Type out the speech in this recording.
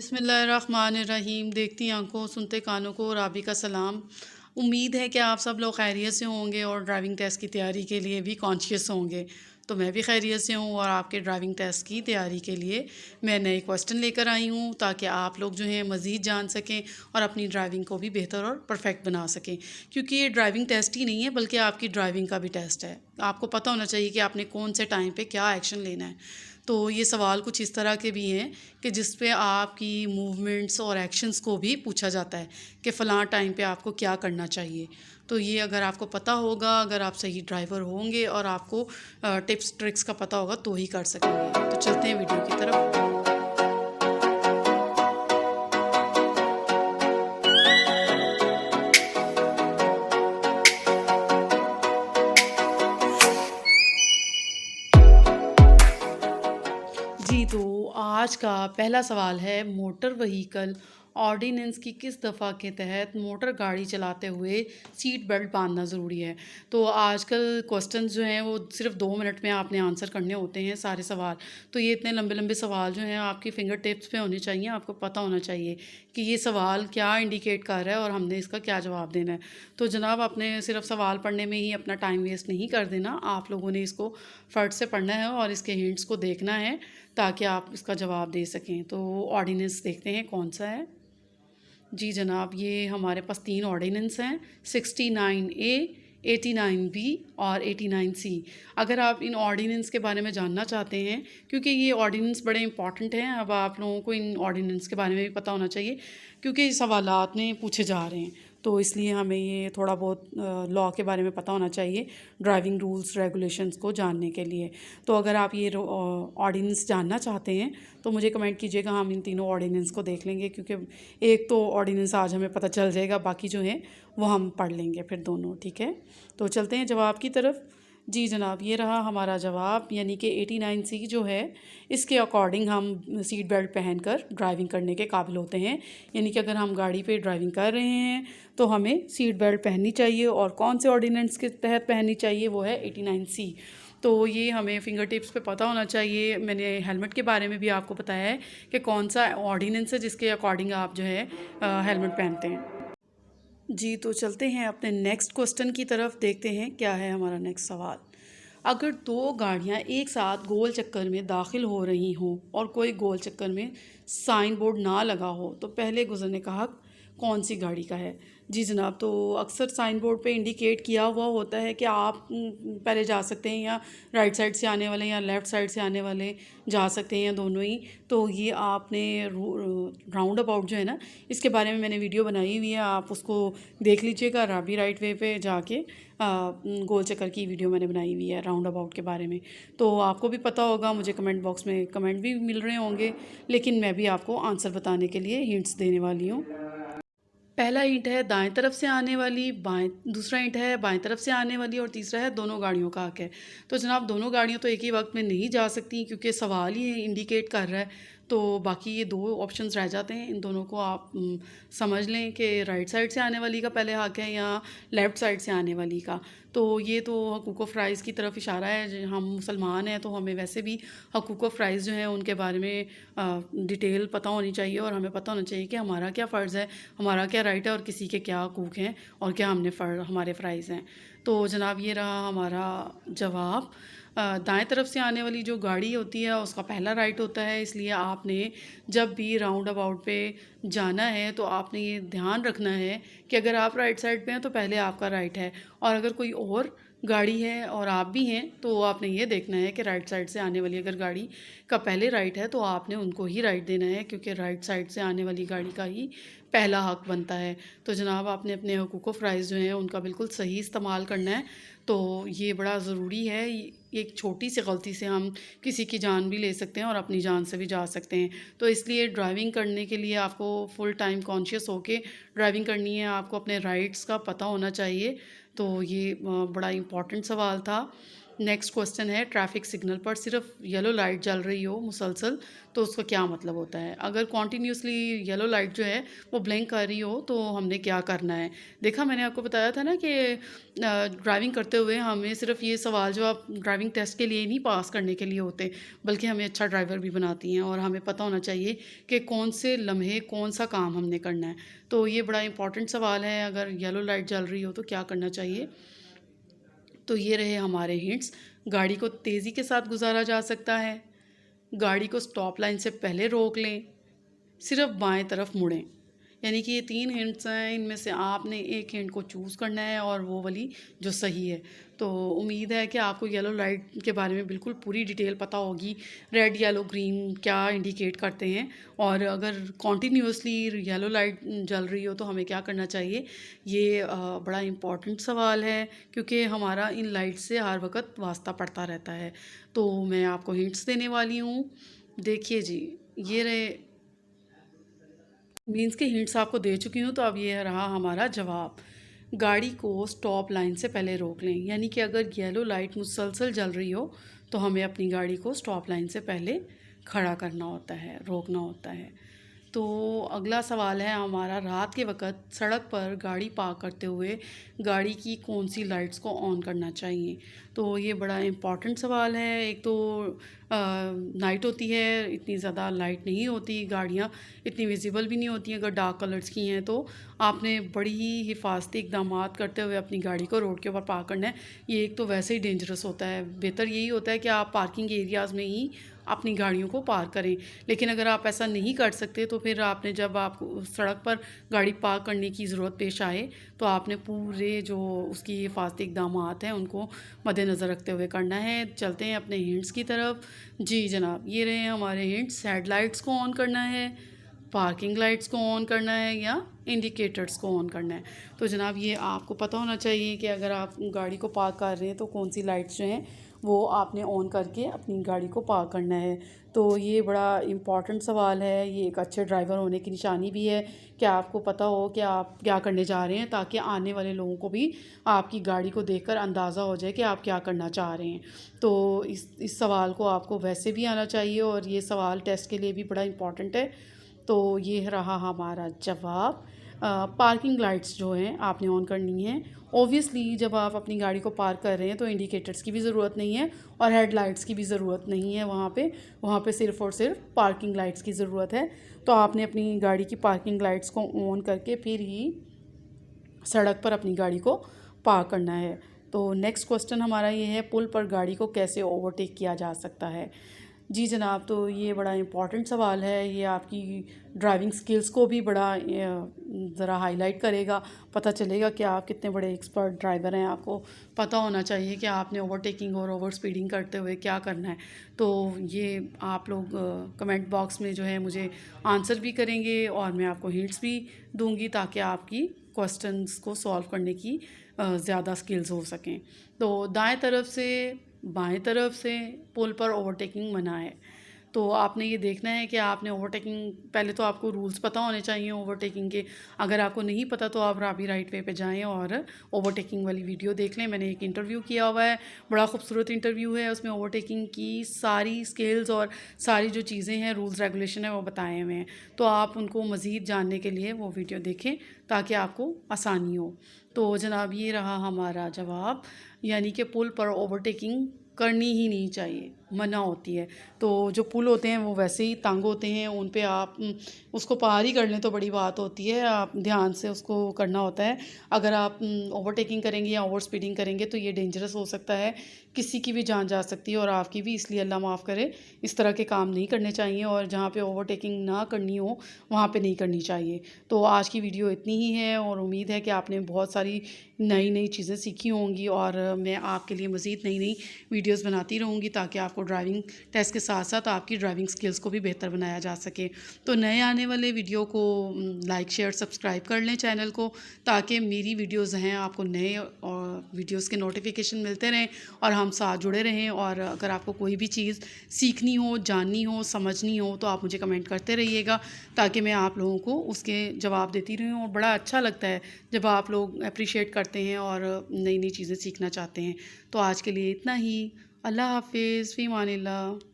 बिस्मिल्लाहिर्रहमानिर्रहीम। देखती आंखों सुनते कानों को राबी का सलाम। उम्मीद है कि आप सब लोग खैरियत से होंगे और ड्राइविंग टेस्ट की तैयारी के लिए भी कॉन्शियस होंगे। तो मैं भी खैरियत से हूँ और आपके ड्राइविंग टेस्ट की तैयारी के लिए मैं नए क्वेश्चन लेकर आई हूँ ताकि आप लोग जो हैं मज़ीद जान सकें और अपनी ड्राइविंग को भी बेहतर और परफेक्ट बना सकें। क्योंकि ये ड्राइविंग टेस्ट ही नहीं है बल्कि आपकी ड्राइविंग का भी टेस्ट है। आपको पता होना चाहिए कि आपने कौन से टाइम पे क्या एक्शन लेना है। तो ये सवाल कुछ इस तरह के भी हैं कि जिस पे आपकी मूवमेंट्स और एक्शंस को भी पूछा जाता है कि फ़लाँ टाइम पे आपको क्या करना चाहिए। तो ये अगर आपको पता होगा, अगर आप सही ड्राइवर होंगे और आपको टिप्स ट्रिक्स का पता होगा तो ही कर सकेंगे। तो चलते हैं वीडियो की तरफ। जी, तो आज का पहला सवाल है मोटर व्हीकल ऑर्डिनेंस की किस दफ़ा के तहत मोटर गाड़ी चलाते हुए सीट बेल्ट बांधना ज़रूरी है। तो आजकल क्वेश्चंस जो हैं वो सिर्फ 2 मिनट में आपने आंसर करने होते हैं सारे सवाल। तो ये इतने लंबे लंबे सवाल जो हैं आपकी फिंगर टिप्स पे होने चाहिए। आपको पता होना चाहिए कि ये सवाल क्या इंडिकेट कर रहा है और हमने इसका क्या जवाब देना है। तो जनाब, आपने सिर्फ सवाल पढ़ने में ही अपना टाइम वेस्ट नहीं कर देना। आप लोगों ने इसको फट से पढ़ना है और इसके हिंट्स को देखना है ताकि आप इसका जवाब दे सकें। तो ऑर्डिनेंस देखते हैं कौन सा है। जी जनाब, ये हमारे पास 3 ऑर्डिनेंस हैं, 69A, 89B और 89C। अगर आप इन ऑर्डिनेंस के बारे में जानना चाहते हैं, क्योंकि ये ऑर्डिनेंस बड़े इंपॉर्टेंट हैं, अब आप लोगों को इन ऑर्डिनेंस के बारे में भी पता होना चाहिए क्योंकि सवालात में पूछे जा रहे हैं। तो इसलिए हमें ये थोड़ा बहुत लॉ के बारे में पता होना चाहिए ड्राइविंग रूल्स रेगुलेशंस को जानने के लिए। तो अगर आप ये ऑर्डिनेंस जानना चाहते हैं तो मुझे कमेंट कीजिएगा, हम इन तीनों ऑर्डिनेंस को देख लेंगे। क्योंकि एक तो ऑर्डिनेंस आज हमें पता चल जाएगा, बाकी जो हैं वो हम पढ़ लेंगे फिर दोनों, ठीक है। तो चलते हैं जवाब की तरफ। जी जनाब, ये रहा हमारा जवाब, यानी कि 89C जो है इसके अकॉर्डिंग हम सीट बेल्ट पहनकर ड्राइविंग करने के काबिल होते हैं। यानी कि अगर हम गाड़ी पे ड्राइविंग कर रहे हैं तो हमें सीट बेल्ट पहननी चाहिए। और कौन से ऑर्डिनेंस के तहत पहननी चाहिए, वो है 89C। तो ये हमें फिंगर टिप्स पे पता होना चाहिए। मैंने हेलमेट के बारे में भी आपको बताया है कि कौन सा ऑर्डिनेंस है जिसके अकॉर्डिंग आप जो है हेलमेट पहनते हैं। जी, तो चलते हैं अपने नेक्स्ट क्वेश्चन की तरफ, देखते हैं क्या है हमारा नेक्स्ट सवाल। अगर दो गाड़ियां एक साथ गोल चक्कर में दाखिल हो रही हों और कोई गोल चक्कर में साइन बोर्ड ना लगा हो तो पहले गुजरने का हक कौन सी गाड़ी का है। जी जनाब, तो अक्सर साइन बोर्ड पे इंडिकेट किया हुआ होता है कि आप पहले जा सकते हैं, या राइट साइड से आने वाले या लेफ़्ट साइड से आने वाले जा सकते हैं, या दोनों ही। तो ये आपने राउंड अबाउट जो है ना, इसके बारे में मैंने वीडियो बनाई हुई है, आप उसको देख लीजिएगा। राबी राइट वे पे जाके गोल चक्कर की वीडियो मैंने बनाई हुई है राउंड अबाउट के बारे में। तो आपको भी पता होगा, मुझे कमेंट बॉक्स में कमेंट भी मिल रहे होंगे, लेकिन मैं भी आपको आंसर बताने के लिए हिंट्स देने वाली हूँ। पहला ईंट है दाएं तरफ से आने वाली, बाएं दूसरा ईंट है बाएं तरफ से आने वाली, और तीसरा है दोनों गाड़ियों का हक है। तो जनाब, दोनों गाड़ियां तो एक ही वक्त में नहीं जा सकती क्योंकि सवाल ही इंडिकेट कर रहा है। तो बाकी ये दो ऑप्शंस रह जाते हैं, इन दोनों को आप समझ लें कि राइट साइड से आने वाली का पहले हक है या लेफ़्ट साइड से आने वाली का। तो ये तो हकूक़ फ़राइज़ की तरफ इशारा है। हम मुसलमान हैं तो हमें वैसे भी हकूक़ फ़राइज़ जो हैं उनके बारे में डिटेल पता होनी चाहिए, और हमें पता होना चाहिए कि हमारा क्या फ़र्ज़ है, हमारा क्या राइट है और किसी के क्या हकूक़ हैं और क्या हमारे फ़राइज़ हैं। तो जनाब, ये रहा हमारा जवाब। दाएं तरफ से आने वाली जो गाड़ी होती है उसका पहला राइट होता है, इसलिए आपने जब भी राउंड अबाउट पे जाना है तो आपने ये ध्यान रखना है कि अगर आप राइट साइड पे हैं तो पहले आपका राइट है, और अगर कोई और गाड़ी है और आप भी हैं तो आपने ये देखना है कि राइट साइड से आने वाली अगर गाड़ी का पहले राइट है तो आपने उनको ही राइट देना है, क्योंकि राइट साइड से आने वाली गाड़ी का ही पहला हक बनता है। तो जनाब, आपने अपने हकूक़ व फ़राइज़ जो हैं उनका बिल्कुल सही इस्तेमाल करना है। तो ये बड़ा ज़रूरी है। एक छोटी सी गलती से हम किसी की जान भी ले सकते हैं और अपनी जान से भी जा सकते हैं। तो इसलिए ड्राइविंग करने के लिए आपको फुल टाइम कॉन्शियस होके ड्राइविंग करनी है। आपको अपने राइट्स का पता होना चाहिए। तो ये बड़ा इम्पोर्टेंट सवाल था। नेक्स्ट क्वेश्चन है, ट्रैफिक सिग्नल पर सिर्फ येलो लाइट जल रही हो मुसलसल तो उसका क्या मतलब होता है। अगर कॉन्टीन्यूसली येलो लाइट जो है वो ब्लिंक कर रही हो तो हमने क्या करना है। देखा, मैंने आपको बताया था ना कि ड्राइविंग करते हुए हमें सिर्फ ये सवाल जो आप ड्राइविंग टेस्ट के लिए नहीं पास करने के लिए होते, बल्कि हमें अच्छा ड्राइवर भी बनाती हैं और हमें पता होना चाहिए कि कौन से लम्हे कौन सा काम हमने करना है। तो ये बड़ा इंपॉर्टेंट सवाल है, अगर येलो लाइट जल रही हो तो क्या करना चाहिए। तो ये रहे हमारे हिंट्स। गाड़ी को तेज़ी के साथ गुजारा जा सकता है, गाड़ी को स्टॉप लाइन से पहले रोक लें, सिर्फ बाएं तरफ मुड़ें। यानी कि ये 3 हिंट्स हैं, इनमें से आपने एक हिंट को चूज़ करना है और वो वाली जो सही है। तो उम्मीद है कि आपको येलो लाइट के बारे में बिल्कुल पूरी डिटेल पता होगी, रेड येलो ग्रीन क्या इंडिकेट करते हैं, और अगर कॉन्टीन्यूसली येलो लाइट जल रही हो तो हमें क्या करना चाहिए। ये बड़ा इम्पॉर्टेंट सवाल है क्योंकि हमारा इन लाइट से हर वक्त वास्ता पड़ता रहता है। तो मैं आपको हिंट्स देने वाली हूँ। देखिए जी, ये रहे मीन्स के हिंट्स आपको दे चुकी हूँ, तो अब ये रहा हमारा जवाब। गाड़ी को स्टॉप लाइन से पहले रोक लें, यानी कि अगर येलो लाइट मुसलसल जल रही हो तो हमें अपनी गाड़ी को स्टॉप लाइन से पहले खड़ा करना होता है, रोकना होता है। तो अगला सवाल है हमारा, रात के वक्त सड़क पर गाड़ी पार्क करते हुए गाड़ी की कौन सी लाइट्स को ऑन करना चाहिए। तो ये बड़ा इम्पॉर्टेंट सवाल है। एक तो नाइट होती है, इतनी ज़्यादा लाइट नहीं होती, गाड़ियाँ इतनी विजिबल भी नहीं होती हैं अगर डार्क कलर्स की हैं, तो आपने बड़ी ही हिफाजती इकदामात करते हुए अपनी गाड़ी को रोड के ऊपर पार्क करना है। ये एक तो वैसे ही डेंजरस होता है, बेहतर यही होता है कि आप पार्किंग एरियाज़ में ही अपनी गाड़ियों को पार्क करें। लेकिन अगर आप ऐसा नहीं कर सकते तो फिर आपने, जब आपको सड़क पर गाड़ी पार्क करने की ज़रूरत पेश आए, तो आपने पूरे जो उसकी हिफाजती इक़दामात हैं उनको मद्देनज़र रखते हुए करना है। चलते हैं अपने हिंट्स की तरफ। जी जनाब, ये रहे हमारे हिंट्स। हेडलाइट्स को ऑन करना है, पार्किंग लाइट्स को ऑन करना है, या इंडिकेटर्स को ऑन करना है। तो जनाब ये आपको पता होना चाहिए कि अगर आप गाड़ी को पार्क कर रहे हैं तो कौन सी लाइट्स जो हैं वो आपने ऑन करके अपनी गाड़ी को पार्क करना है। तो ये बड़ा इम्पॉर्टेंट सवाल है, ये एक अच्छे ड्राइवर होने की निशानी भी है कि आपको पता हो कि आप क्या करने जा रहे हैं, ताकि आने वाले लोगों को भी आपकी गाड़ी को देखकर अंदाज़ा हो जाए कि आप क्या करना चाह रहे हैं। तो इस सवाल को आपको वैसे भी आना चाहिए, और ये सवाल टेस्ट के लिए भी बड़ा इम्पॉर्टेंट है। तो ये रहा हमारा जवाब। पार्किंग लाइट्स जो हैं आपने ऑन करनी है। ऑब्वियसली जब आप अपनी गाड़ी को पार्क कर रहे हैं तो इंडिकेटर्स की भी ज़रूरत नहीं है और हेडलाइट्स की भी ज़रूरत नहीं है। वहाँ पे सिर्फ़ और सिर्फ पार्किंग लाइट्स की ज़रूरत है। तो आपने अपनी गाड़ी की पार्किंग लाइट्स को ऑन करके फिर ही सड़क पर अपनी गाड़ी को पार्क करना है। तो नेक्स्ट क्वेश्चन हमारा ये है, पुल पर गाड़ी को कैसे ओवरटेक किया जा सकता है। जी जनाब, तो ये बड़ा इम्पॉर्टेंट सवाल है। ये आपकी ड्राइविंग स्किल्स को भी बड़ा ज़रा हाईलाइट करेगा, पता चलेगा कि आप कितने बड़े एक्सपर्ट ड्राइवर हैं। आपको पता होना चाहिए कि आपने ओवरटेकिंग और ओवर स्पीडिंग करते हुए क्या करना है। तो ये आप लोग कमेंट बॉक्स में जो है मुझे आंसर भी करेंगे और मैं आपको हिंट्स भी दूंगी, ताकि आपकी क्वेश्चंस को सॉल्व करने की ज़्यादा स्किल्स हो सकें। तो दाएं तरफ से बाएं तरफ से पुल पर ओवरटेकिंग मना है। तो आपने ये देखना है कि आपने ओवरटेकिंग, पहले तो आपको रूल्स पता होने चाहिए ओवरटेकिंग के। अगर आपको नहीं पता तो आप राबी राइट वे पे जाएं और ओवरटेकिंग वाली वीडियो देख लें। मैंने एक इंटरव्यू किया हुआ है, बड़ा खूबसूरत इंटरव्यू है, उसमें ओवरटेकिंग की सारी स्किल्स और सारी जो चीज़ें हैं, रूल्स रेगुलेशन है, वो बताए हुए हैं। तो आप उनको मज़ीद जानने के लिए वो वीडियो देखें ताकि आपको आसानी हो। तो जनाब ये रहा हमारा जवाब, यानी कि पुल पर ओवरटेकिंग करनी ही नहीं चाहिए, मना होती है। तो जो पुल होते हैं वो वैसे ही तंग होते हैं, उन पे आप उसको पार ही कर लें तो बड़ी बात होती है, आप ध्यान से उसको करना होता है। अगर आप ओवरटेकिंग करेंगे या ओवर स्पीडिंग करेंगे तो ये डेंजरस हो सकता है, किसी की भी जान जा सकती है और आपकी भी। इसलिए अल्लाह माफ़ करे, इस तरह के काम नहीं करने चाहिए, और जहाँ पे ओवरटेकिंग ना करनी हो वहाँ पे नहीं करनी चाहिए। तो आज की वीडियो इतनी ही है, और उम्मीद है कि आपने बहुत सारी नई नई चीज़ें सीखी होंगी, और मैं आपके लिए मज़ीद नई नई वीडियोस बनाती रहूँगी ताकि आपको ड्राइविंग टेस्ट के साथ साथ आपकी ड्राइविंग स्किल्स को भी बेहतर बनाया जा सके। तो नए आने वाले वीडियो को लाइक शेयर सब्सक्राइब कर लें चैनल को, ताकि मेरी वीडियोज़ हैं आपको नए और वीडियोस के नोटिफिकेशन मिलते रहें और हम साथ जुड़े रहें। और अगर आपको कोई भी चीज़ सीखनी हो, जाननी हो, समझनी हो तो आप मुझे कमेंट करते रहिएगा, ताकि मैं आप लोगों को उसके जवाब देती रहूँ। और बड़ा अच्छा लगता है जब आप लोग अप्रिशिएट करते हैं और नई नई चीज़ें सीखना चाहते हैं। तो आज के लिए इतना ही। अल्लाह हाफिज़, फ़ी अमानिल्लाह।